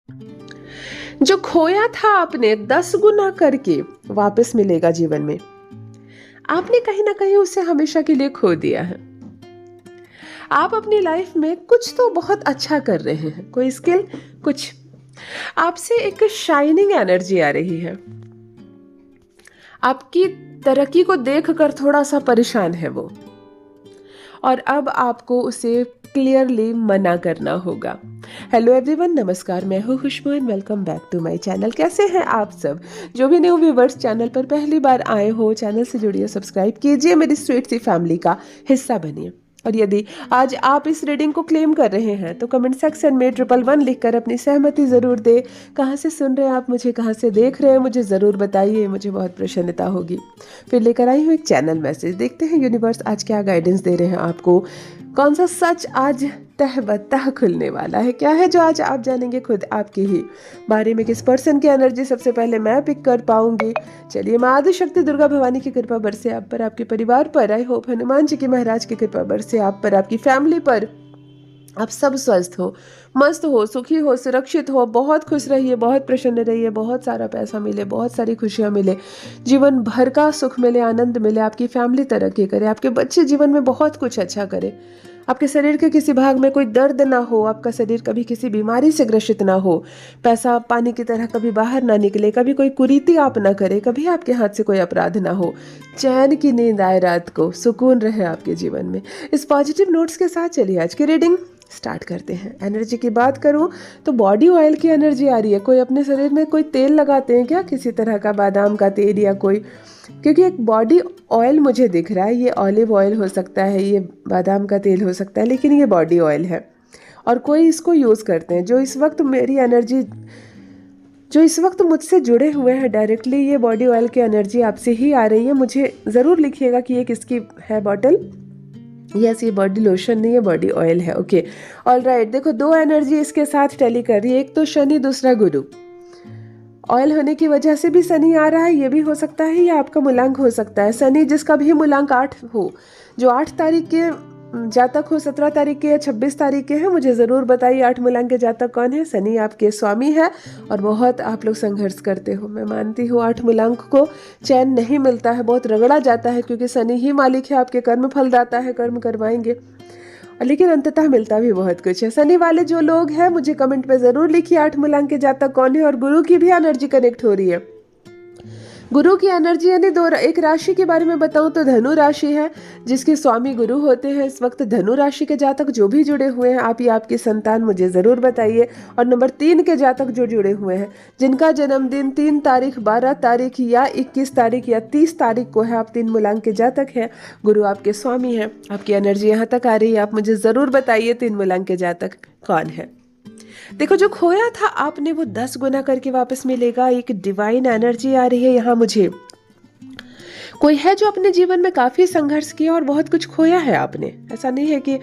जो खोया था आपने 10 गुना करके वापस मिलेगा जीवन में। आपने कहीं ना कहीं उसे हमेशा के लिए खो दिया है। आप अपनी लाइफ में कुछ तो बहुत अच्छा कर रहे हैं, कोई स्किल, कुछ आपसे एक शाइनिंग एनर्जी आ रही है। आपकी तरक्की को देखकर थोड़ा सा परेशान है वो, और अब आपको उसे क्लियरली मना करना होगा। हेलो एवरीवन, नमस्कार, मैं हूँ Khushboo and welcome back to my channel. कैसे हैं आप सब? जो भी न्यू व्यूवर्स चैनल पर पहली बार आए हो, चैनल से जुड़िए, सब्सक्राइब कीजिए, मेरी स्वीट सी फैमिली का हिस्सा बनिए। और यदि आज आप इस रीडिंग को क्लेम कर रहे हैं तो कमेंट सेक्शन में 111 लिखकर अपनी सहमति ज़रूर दे। कहाँ से सुन रहे हैं आप मुझे, कहाँ से देख रहे हैं, मुझे ज़रूर बताइए, मुझे बहुत प्रसन्नता होगी। फिर लेकर आई हूँ एक चैनल मैसेज, देखते हैं यूनिवर्स आज क्या गाइडेंस दे रहे हैं आपको। कौन सा सच आज तह बतह खुलने वाला है? क्या है जो आज आप जानेंगे खुद आपके ही बारे में? किस पर्सन की एनर्जी सबसे पहले मैं पिक कर पाऊंगी? चलिए, माँ आदि शक्ति दुर्गा भवानी की कृपा बरसे आप पर, आपके परिवार पर। आई होप हनुमान जी की महाराज की कृपा बरसे आप पर, आपकी फैमिली पर। आप सब स्वस्थ हो, मस्त हो, सुखी हो, सुरक्षित हो, बहुत खुश रहिए, बहुत प्रसन्न रहिए, बहुत सारा पैसा मिले, बहुत सारी खुशियाँ मिले, जीवन भर का सुख मिले, आनंद मिले, आपकी फैमिली तरक्की करे, आपके बच्चे जीवन में बहुत कुछ अच्छा करे, आपके शरीर के किसी भाग में कोई दर्द ना हो, आपका शरीर कभी किसी बीमारी से ग्रसित ना हो, पैसा पानी की तरह कभी बाहर ना निकले, कभी कोई कुरीति आप ना करे, कभी आपके हाथ से कोई अपराध ना हो, चैन की नींद आए रात को, सुकून रहे आपके जीवन में। इस पॉजिटिव नोट्स के साथ चलिए आज की रीडिंग स्टार्ट करते हैं। एनर्जी की बात करूं तो बॉडी ऑयल की एनर्जी आ रही है। कोई अपने शरीर में कोई तेल लगाते हैं क्या, किसी तरह का बादाम का तेल या कोई, क्योंकि एक बॉडी ऑयल मुझे दिख रहा है। ये ऑलिव ऑयल हो सकता है, ये बादाम का तेल हो सकता है, लेकिन ये बॉडी ऑयल है और कोई इसको यूज़ करते हैं। जो इस वक्त मेरी एनर्जी, जो इस वक्त मुझसे जुड़े हुए हैं डायरेक्टली, ये बॉडी ऑयल की एनर्जी आपसे ही आ रही है। मुझे ज़रूर लिखिएगा कि ये किसकी है बॉटल। यस, ये बॉडी लोशन नहीं है, बॉडी ऑयल है। Okay, all right. देखो, दो एनर्जी इसके साथ टैली कर रही है, एक तो शनि, दूसरा गुरु। ऑयल होने की वजह से भी शनि आ रहा है, ये भी हो सकता है, या आपका मूलांक हो सकता है। शनि जिसका भी मूलांक 8 हो, जो 8 तारीख के जातक हो, 17 तारीख के या 26 तारीख के हैं, मुझे ज़रूर बताइए 8 मूलांक के जातक कौन है। शनि आपके स्वामी है और बहुत आप लोग संघर्ष करते हो। मैं मानती हूँ 8 मूलांक को चैन नहीं मिलता है, बहुत रगड़ा जाता है, क्योंकि शनि ही मालिक है, आपके कर्म फल दाता है, कर्म करवाएंगे, लेकिन अंततः मिलता भी बहुत कुछ है। शनि वाले जो लोग हैं मुझे कमेंट पे ज़रूर लिखिए 8 मूलांक के जातक कौन है। और गुरु की भी एनर्जी कनेक्ट हो रही है। गुरु की एनर्जी यानी एक राशि के बारे में बताऊं तो धनु राशि है, जिसके स्वामी गुरु होते हैं। इस वक्त धनु राशि के जातक जो भी जुड़े हुए हैं, आप या आपकी संतान, मुझे ज़रूर बताइए। और नंबर 3 के जातक जो जुड़े हुए हैं, जिनका जन्मदिन 3 तारीख, 12 तारीख या 21 तारीख या 30 तारीख को है, आप 3 मूलांक के जातक हैं, गुरु आपके स्वामी हैं, आपकी एनर्जी यहाँ तक आ रही है। आप मुझे ज़रूर बताइए 3 मूलांक के जातक कौन है। देखो, जो खोया था आपने वो 10 गुना करके वापस मिलेगा। एक डिवाइन एनर्जी आ रही है यहाँ मुझे। कोई है जो अपने जीवन में काफी संघर्ष किया और बहुत कुछ खोया है आपने। ऐसा नहीं है कि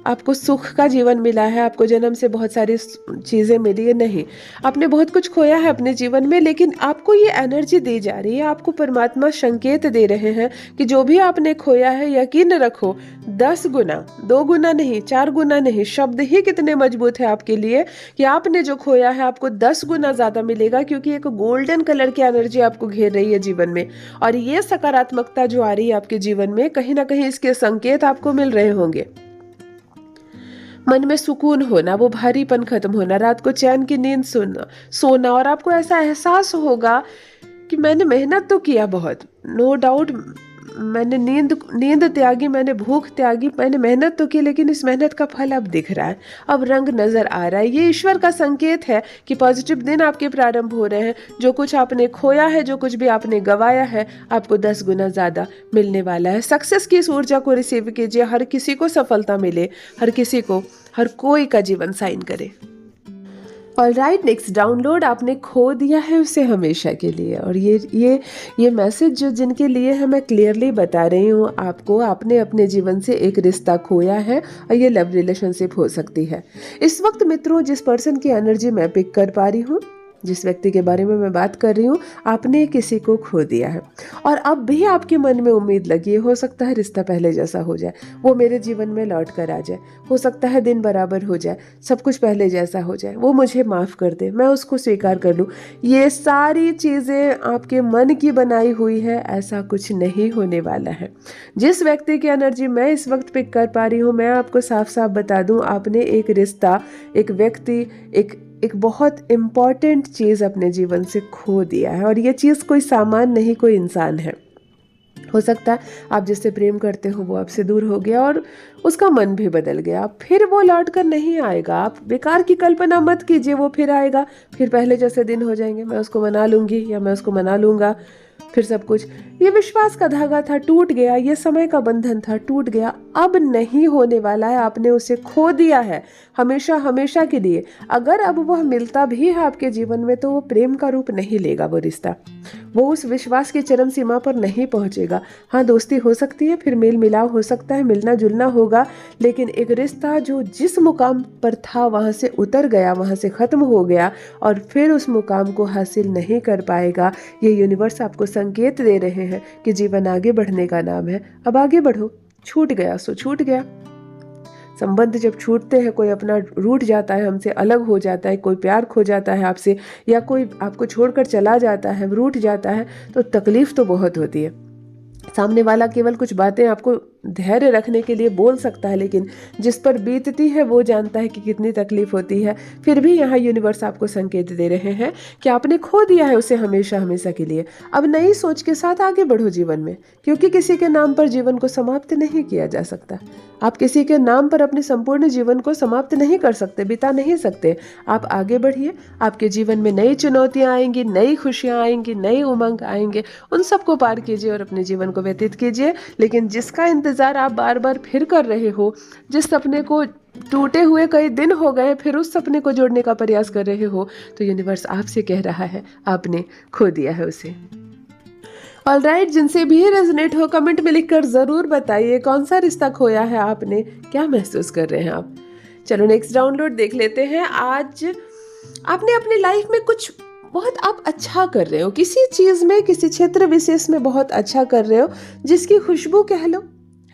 आपको सुख का जीवन मिला है, आपको जन्म से बहुत सारी चीज़ें मिली है, नहीं, आपने बहुत कुछ खोया है अपने जीवन में, लेकिन आपको ये एनर्जी दी जा रही है। आपको परमात्मा संकेत दे रहे हैं कि जो भी आपने खोया है, यकीन रखो 10 गुना, 2 गुना नहीं, 4 गुना नहीं, शब्द ही कितने मजबूत है आपके लिए कि आपने जो खोया है आपको 10 गुना ज़्यादा मिलेगा, क्योंकि एक गोल्डन कलर की एनर्जी आपको घेर रही है जीवन में। और ये सकारात्मकता जो आ रही है आपके जीवन में, कहीं ना कहीं इसके संकेत आपको मिल रहे होंगे। मन में सुकून होना, वो भारीपन खत्म होना, रात को चैन की नींद सोना, और आपको ऐसा एहसास होगा कि मैंने मेहनत तो किया बहुत, नो डाउट, मैंने नींद त्यागी, मैंने भूख त्यागी, मैंने मेहनत तो की, लेकिन इस मेहनत का फल अब दिख रहा है, अब रंग नजर आ रहा है। ये ईश्वर का संकेत है कि पॉजिटिव दिन आपके प्रारंभ हो रहे हैं। जो कुछ आपने खोया है, जो कुछ भी आपने गवाया है, आपको 10 गुना ज्यादा मिलने वाला है। सक्सेस की इस ऊर्जा को रिसीव कीजिए। हर किसी को सफलता मिले, हर किसी को, हर कोई का जीवन साइन करे। ऑल राइट, नेक्स्ट डाउनलोड आपने खो दिया है उसे हमेशा के लिए। और ये मैसेज जो जिनके लिए है, मैं क्लियरली बता रही हूँ आपको, आपने अपने जीवन से एक रिश्ता खोया है और ये लव रिलेशनशिप हो सकती है। इस वक्त मित्रों, जिस पर्सन की एनर्जी मैं पिक कर पा रही हूँ, जिस व्यक्ति के बारे में मैं बात कर रही हूँ, आपने किसी को खो दिया है और अब भी आपके मन में उम्मीद लगी है। हो सकता है रिश्ता पहले जैसा हो जाए, वो मेरे जीवन में लौट कर आ जाए, हो सकता है दिन बराबर हो जाए, सब कुछ पहले जैसा हो जाए, वो मुझे माफ़ कर दे, मैं उसको स्वीकार कर लूँ। ये सारी चीज़ें आपके मन की बनाई हुई है, ऐसा कुछ नहीं होने वाला है। जिस व्यक्ति की एनर्जी मैं इस वक्त पिक कर पा रही हूँ, मैं आपको साफ साफ बता दूँ, आपने एक रिश्ता, एक व्यक्ति, एक बहुत इम्पॉर्टेंट चीज़ अपने जीवन से खो दिया है। और ये चीज़ कोई सामान नहीं, कोई इंसान है। हो सकता है आप जिससे प्रेम करते हो वो आपसे दूर हो गया और उसका मन भी बदल गया, फिर वो लौट कर नहीं आएगा। आप बेकार की कल्पना मत कीजिए वो फिर आएगा, फिर पहले जैसे दिन हो जाएंगे, मैं उसको मना लूँगी या मैं उसको मना लूँगा, फिर सब कुछ। ये विश्वास का धागा था, टूट गया, ये समय का बंधन था, टूट गया, अब नहीं होने वाला है। आपने उसे खो दिया है हमेशा हमेशा के लिए। अगर अब वह मिलता भी है आपके जीवन में तो वो प्रेम का रूप नहीं लेगा वो रिश्ता, वो उस विश्वास की चरम सीमा पर नहीं पहुंचेगा। हाँ, दोस्ती हो सकती है, फिर मेल मिलाव हो सकता है, मिलना जुलना होगा, लेकिन एक रिश्ता जो जिस मुकाम पर था वहाँ से उतर गया, वहाँ से ख़त्म हो गया और फिर उस मुकाम को हासिल नहीं कर पाएगा। ये यूनिवर्स आपको संकेत दे रहे हैं कि जीवन आगे बढ़ने का नाम है, अब आगे बढ़ो। छूट गया सो छूट गया। संबंध जब छूटते हैं, कोई अपना रूठ जाता है, हमसे अलग हो जाता है, कोई प्यार खो जाता है आपसे, या कोई आपको छोड़कर चला जाता है, रूठ जाता है, तो तकलीफ तो बहुत होती है। सामने वाला केवल कुछ बातें आपको धैर्य रखने के लिए बोल सकता है, लेकिन जिस पर बीतती है वो जानता है कि कितनी तकलीफ होती है। फिर भी यहाँ यूनिवर्स आपको संकेत दे रहे हैं कि आपने खो दिया है उसे हमेशा हमेशा के लिए। अब नई सोच के साथ आगे बढ़ो जीवन में, क्योंकि किसी के नाम पर जीवन को समाप्त नहीं किया जा सकता। आप किसी के नाम पर अपने संपूर्ण जीवन को समाप्त नहीं कर सकते, बिता नहीं सकते। आप आगे बढ़िए, आपके जीवन में नई चुनौतियाँ आएंगी, नई खुशियाँ आएंगी, नई उमंग आएंगे, उन सबको पार कीजिए और अपने जीवन को व्यतीत कीजिए। लेकिन जिसका इंतजार आप बार बार फिर कर रहे हो, जिस सपने को टूटे हुए कई दिन हो गए फिर उस सपने को जोड़ने का प्रयास कर रहे हो, तो यूनिवर्स आपसे कह रहा है आपने खो दिया है उसे। ऑलराइट, जिनसे भी रेजोनेट हो कमेंट में लिखकर जरूर बताइए कौन सा रिश्ता खोया है आपने, क्या महसूस कर रहे हैं आप। चलो नेक्स्ट डाउनलोड देख लेते हैं। आज आपने अपनी लाइफ में कुछ बहुत आप अच्छा कर रहे हो, किसी चीज में, किसी क्षेत्र विशेष में बहुत अच्छा कर रहे हो, जिसकी खुशबू कह लो,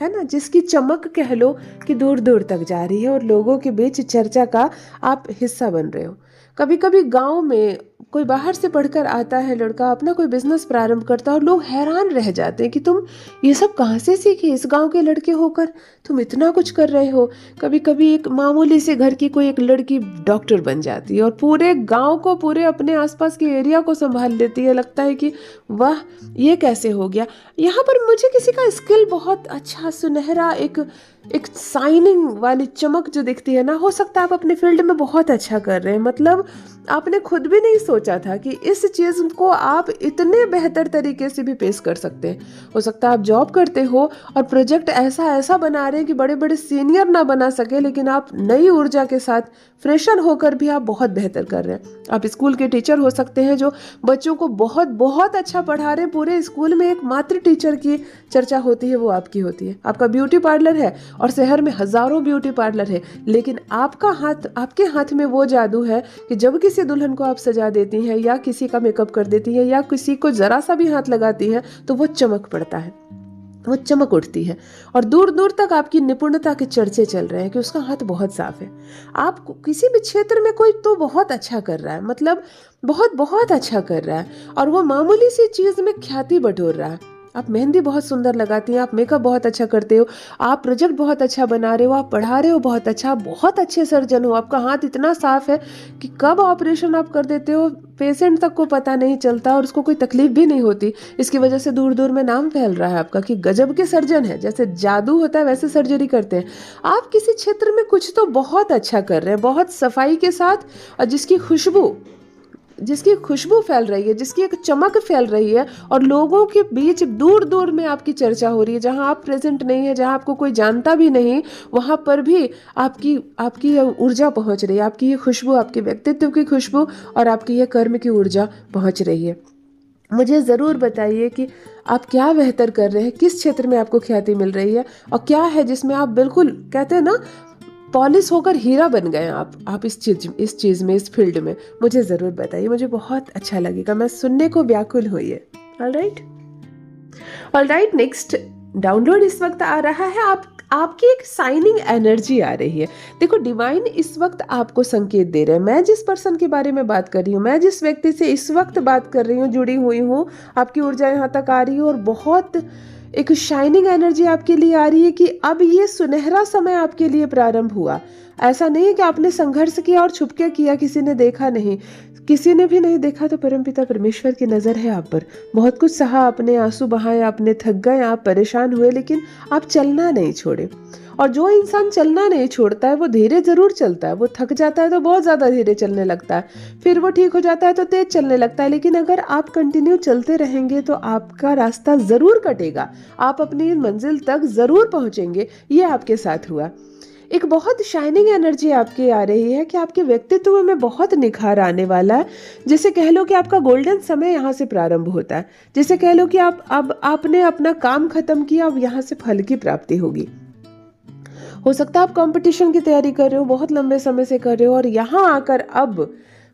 है ना, जिसकी चमक कह लो कि दूर दूर तक जा रही है और लोगों के बीच चर्चा का आप हिस्सा बन रहे हो। कभी कभी गांव में कोई बाहर से पढ़कर आता है लड़का, अपना कोई बिजनेस प्रारंभ करता है और लोग हैरान रह जाते हैं कि तुम ये सब कहाँ से सीखी, इस गांव के लड़के होकर तुम इतना कुछ कर रहे हो। कभी कभी एक मामूली से घर की कोई एक लड़की डॉक्टर बन जाती है और पूरे गांव को, पूरे अपने आसपास के एरिया को संभाल लेती है। लगता है कि वाह, ये कैसे हो गया। यहाँ पर मुझे किसी का स्किल बहुत अच्छा, सुनहरा, एक साइनिंग वाली चमक जो दिखती है ना, हो सकता है आप अपने फील्ड में बहुत अच्छा कर रहे हैं, मतलब आपने खुद भी नहीं सोचा था कि इस चीज़ को आप इतने बेहतर तरीके से भी पेश कर सकते हैं। हो सकता है आप जॉब करते हो और प्रोजेक्ट ऐसा बना रहे हैं कि बड़े बड़े सीनियर ना बना सके, लेकिन आप नई ऊर्जा के साथ फ्रेशर होकर भी आप बहुत बेहतर कर रहे हैं। आप स्कूल के टीचर हो सकते हैं जो बच्चों को बहुत बहुत अच्छा पढ़ा रहे हैं। पूरे स्कूल में एकमात्र टीचर की चर्चा होती है, वो आपकी होती है। आपका ब्यूटी पार्लर है और शहर में हजारों ब्यूटी पार्लर है, लेकिन आपके हाथ में वो जादू है कि जब किसी दुल्हन को आप सजा देती हैं या किसी का मेकअप कर देती हैं या किसी को जरा सा भी हाथ लगाती हैं तो वो चमक पड़ता है, वो चमक उठती है और दूर दूर तक आपकी निपुणता के चर्चे चल रहे हैं कि उसका हाथ बहुत साफ है। आप किसी भी क्षेत्र में कोई तो बहुत अच्छा कर रहा है, मतलब बहुत बहुत अच्छा कर रहा है और वो मामूली सी चीज में ख्याति बटोर रहा है। आप मेहंदी बहुत सुंदर लगाती हैं, आप मेकअप बहुत अच्छा करते हो, आप प्रोजेक्ट बहुत अच्छा बना रहे हो, आप पढ़ा रहे हो बहुत अच्छा, बहुत अच्छे सर्जन हो, आपका हाथ इतना साफ है कि कब ऑपरेशन आप कर देते हो पेशेंट तक को पता नहीं चलता और उसको कोई तकलीफ भी नहीं होती। इसकी वजह से दूर दूर में नाम फैल रहा है आपका कि गजब के सर्जन है, जैसे जादू होता है वैसे सर्जरी करते हैं। आप किसी क्षेत्र में कुछ तो बहुत अच्छा कर रहे हैं, बहुत सफाई के साथ, और जिसकी खुशबू फैल रही है, जिसकी एक चमक फैल रही है और लोगों के बीच दूर दूर में आपकी चर्चा हो रही है। जहां आप प्रेजेंट नहीं है, जहां आपको कोई जानता भी नहीं, वहां पर भी आपकी ऊर्जा पहुंच रही है, आपकी ये खुशबू, आपके व्यक्तित्व की खुशबू और आपकी ये कर्म की ऊर्जा पहुंच रही है। मुझे ज़रूर बताइए कि आप क्या बेहतर कर रहे हैं, किस क्षेत्र में आपको ख्याति मिल रही है और क्या है जिसमें आप बिल्कुल कहते हैं ना पॉलिश होकर हीरा बन गए आप इस चीज में, इस फील्ड में, मुझे जरूर बताइए, मुझे बहुत अच्छा लगेगा, मैं सुनने को व्याकुल हुई है। ऑलराइट, नेक्स्ट डाउनलोड इस वक्त आ रहा है आपकी एक साइनिंग एनर्जी आ रही है। देखो, डिवाइन इस वक्त आपको संकेत दे रहे हैं। मैं जिस पर्सन के बारे में बात कर रही हूँ, मैं जिस व्यक्ति से इस वक्त बात कर रही हूँ, जुड़ी हुई हूँ, आपकी ऊर्जा यहाँ तक आ रही है और बहुत एक शाइनिंग एनर्जी आपके लिए आ रही है कि अब ये सुनहरा समय आपके लिए प्रारंभ हुआ। ऐसा नहीं है कि आपने संघर्ष किया और छुपके किया, किसी ने देखा नहीं, किसी ने भी नहीं देखा, तो परमपिता परमेश्वर की नज़र है आप पर। बहुत कुछ सहा आपने, आंसू बहाए आपने, थक गए आप, परेशान हुए, लेकिन आप चलना नहीं छोड़े। और जो इंसान चलना नहीं छोड़ता है वो धीरे जरूर चलता है। वो थक जाता है तो बहुत ज़्यादा धीरे चलने लगता है, फिर वो ठीक हो जाता है तो तेज चलने लगता है, लेकिन अगर आप कंटिन्यू चलते रहेंगे तो आपका रास्ता ज़रूर कटेगा, आप अपनी मंजिल तक ज़रूर पहुँचेंगे। ये आपके साथ हुआ। एक बहुत शाइनिंग एनर्जी आपकी आ रही है कि आपके व्यक्तित्व में बहुत निखार आने वाला है। जैसे कह लो कि आपका गोल्डन समय यहाँ से प्रारंभ होता है। जैसे कह लो कि अब आपने अपना काम खत्म किया, अब यहाँ से फल की प्राप्ति होगी। हो सकता है आप कंपटीशन की तैयारी कर रहे हो, बहुत लंबे समय से कर रहे हो, और यहाँ आकर अब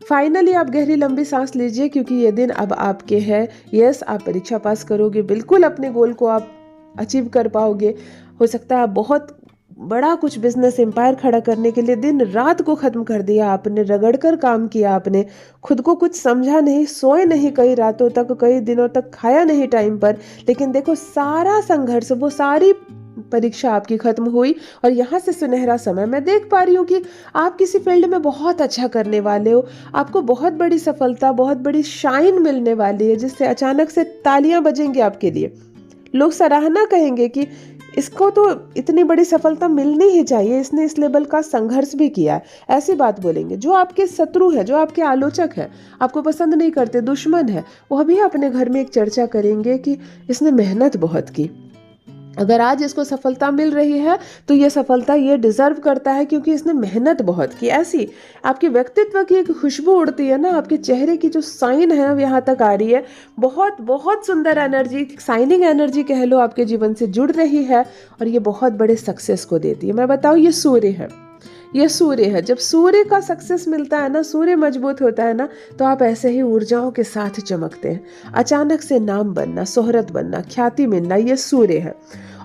फाइनली आप गहरी लंबी सांस लीजिए, क्योंकि ये दिन अब आपके हैं। यस, आप परीक्षा पास करोगे, बिल्कुल अपने गोल को आप अचीव कर पाओगे। हो सकता है आप बहुत बड़ा कुछ बिजनेस एम्पायर खड़ा करने के लिए दिन रात को खत्म कर दिया आपने, रगड़ कर काम किया आपने, खुद को कुछ समझा नहीं, सोए नहीं कई रातों तक, कई दिनों तक खाया नहीं टाइम पर, लेकिन देखो सारा संघर्ष, वो सारी परीक्षा आपकी खत्म हुई और यहाँ से सुनहरा समय मैं देख पा रही हूँ कि आप किसी फील्ड में बहुत अच्छा करने वाले हो। आपको बहुत बड़ी सफलता, बहुत बड़ी शाइन मिलने वाली है, जिससे अचानक से तालियां बजेंगी आपके लिए। लोग सराहना कहेंगे कि इसको तो इतनी बड़ी सफलता मिलनी ही चाहिए, इसने इस लेवल का संघर्ष भी किया है, ऐसी बात बोलेंगे। जो आपके शत्रु है, जो आपके आलोचक है, आपको पसंद नहीं करते, दुश्मन है, वह भी अपने घर में एक चर्चा करेंगे कि इसने मेहनत बहुत की। अगर आज इसको सफलता मिल रही है तो ये सफलता ये डिजर्व करता है, क्योंकि इसने मेहनत बहुत की। ऐसी आपके व्यक्तित्व की एक खुशबू उड़ती है ना, आपके चेहरे की जो साइन है वो यहाँ तक आ रही है। बहुत बहुत सुंदर एनर्जी, साइनिंग एनर्जी कह लो, आपके जीवन से जुड़ रही है और ये बहुत बड़े सक्सेस को देती है। मैं बताऊँ, ये सूर्य है, ये सूर्य है। जब सूर्य का सक्सेस मिलता है ना, सूर्य मजबूत होता है ना, तो आप ऐसे ही ऊर्जाओं के साथ चमकते हैं। अचानक से नाम बनना, शोहरत बनना, ख्याति मिलना, ये सूर्य है।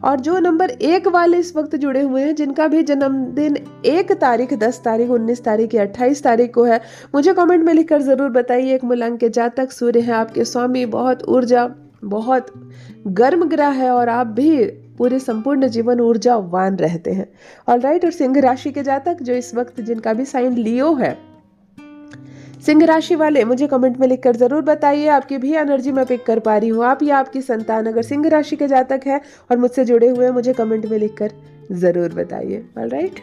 और जो नंबर 1 वाले इस वक्त जुड़े हुए हैं, जिनका भी जन्मदिन 1 तारीख, 10 तारीख, 19 तारीख या 28 तारीख को है, मुझे कमेंट में लिखकर जरूर बताइए। एक मूलांक के जातक, सूर्य है आपके स्वामी, बहुत ऊर्जा, बहुत गर्म ग्रह है और आप भी पूरे संपूर्ण जीवन ऊर्जावान रहते हैं। ऑलराइट, और सिंह राशि के जातक जो इस वक्त, जिनका भी साइन लियो है, सिंह राशि वाले मुझे कमेंट में लिखकर जरूर बताइए। आपकी भी एनर्जी मैं पिक कर पा रही हूँ। आप या आपकी संतान अगर सिंह राशि के जातक है और मुझसे जुड़े हुए हैं, मुझे कमेंट में लिखकर जरूर बताइए। ऑलराइट,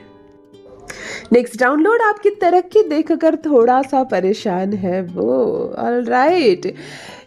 नेक्स्ट डाउनलोड आपकी तरक्की देखकर थोड़ा सा परेशान है वो। ऑलराइट,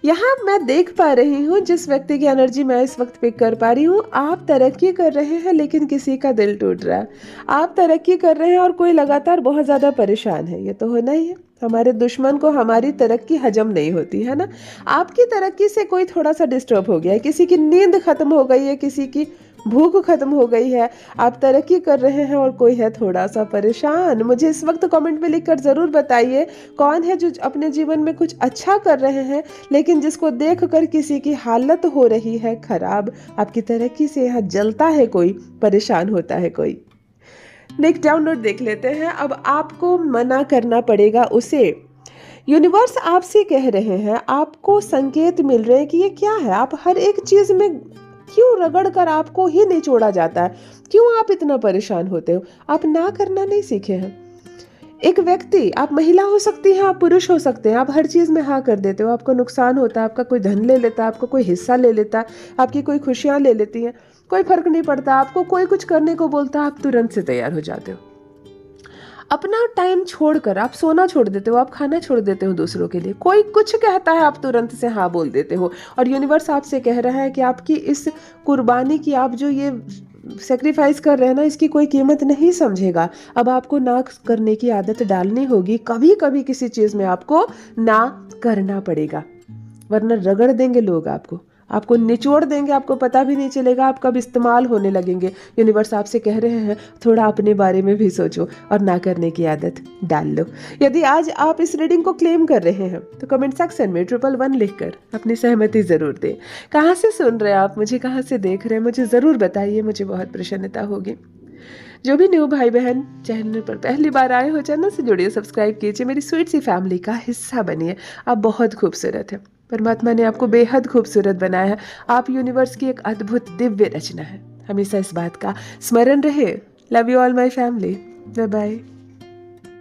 यहाँ मैं देख पा रही हूँ जिस व्यक्ति की एनर्जी मैं इस वक्त पिक कर पा रही हूँ, आप तरक्की कर रहे हैं लेकिन किसी का दिल टूट रहा है। आप तरक्की कर रहे हैं और कोई लगातार बहुत ज़्यादा परेशान है। ये तो होना ही है, हमारे दुश्मन को हमारी तरक्की हजम नहीं होती है ना। आपकी तरक्की से कोई थोड़ा सा डिस्टर्ब हो गया है, किसी की नींद खत्म हो गई है, किसी की भूख खत्म हो गई है। आप तरक्की कर रहे हैं और कोई है थोड़ा सा परेशान। मुझे इस वक्त कमेंट में लिखकर ज़रूर बताइए कौन है जो अपने जीवन में कुछ अच्छा कर रहे हैं, लेकिन जिसको देखकर किसी की हालत हो रही है खराब। आपकी तरक्की से यहाँ जलता है कोई, परेशान होता है कोई। नेक्स्ट डाउनलोड देख लेते हैं। अब आपको मना करना पड़ेगा उसे। यूनिवर्स आपसे कह रहे हैं, आपको संकेत मिल रहे हैं कि ये क्या है, आप हर एक चीज में क्यों रगड़ कर आपको ही नहीं छोड़ा जाता है, क्यों आप इतना परेशान होते हो। आप ना करना नहीं सीखे हैं। एक व्यक्ति, आप महिला हो सकती हैं, आप पुरुष हो सकते हैं, आप हर चीज में हाँ कर देते हो। आपको नुकसान होता है, आपका कोई धन ले लेता है, आपको कोई हिस्सा ले लेता है, आपकी कोई खुशियां ले लेती हैं, कोई फर्क नहीं पड़ता। आपको कोई कुछ करने को बोलता है, आप तुरंत से तैयार हो जाते हो। अपना टाइम छोड़कर आप सोना छोड़ देते हो, आप खाना छोड़ देते हो दूसरों के लिए। कोई कुछ कहता है, आप तुरंत से हाँ बोल देते हो। और यूनिवर्स आपसे कह रहा है कि आपकी इस कुर्बानी की, आप जो ये सेक्रीफाइस कर रहे हैं ना, इसकी कोई कीमत नहीं समझेगा। अब आपको ना करने की आदत डालनी होगी। कभी कभी किसी चीज़ में आपको ना करना पड़ेगा, वरना रगड़ देंगे लोग आपको। आपको निचोड़ देंगे, आपको पता भी नहीं चलेगा आप कब इस्तेमाल होने लगेंगे। यूनिवर्स आपसे कह रहे हैं थोड़ा अपने बारे में भी सोचो और ना करने की आदत डाल लो। यदि आज आप इस रीडिंग को क्लेम कर रहे हैं तो कमेंट सेक्शन में 111 लिखकर अपनी सहमति ज़रूर दें। कहाँ से सुन रहे हैं आप मुझे, कहाँ से देख रहे हैं, मुझे ज़रूर बताइए, मुझे बहुत प्रसन्नता होगी। जो भी न्यू भाई बहन चैनल पर पहली बार आए हो, चैनल से जुड़िए, सब्सक्राइब कीजिए, मेरी स्वीट सी फैमिली का हिस्सा बनिए। आप बहुत खूबसूरत हैं, परमात्मा ने आपको बेहद खूबसूरत बनाया है। आप यूनिवर्स की एक अद्भुत दिव्य रचना है। हमेशा इस बात का स्मरण रहे। Love you all my family. Bye bye.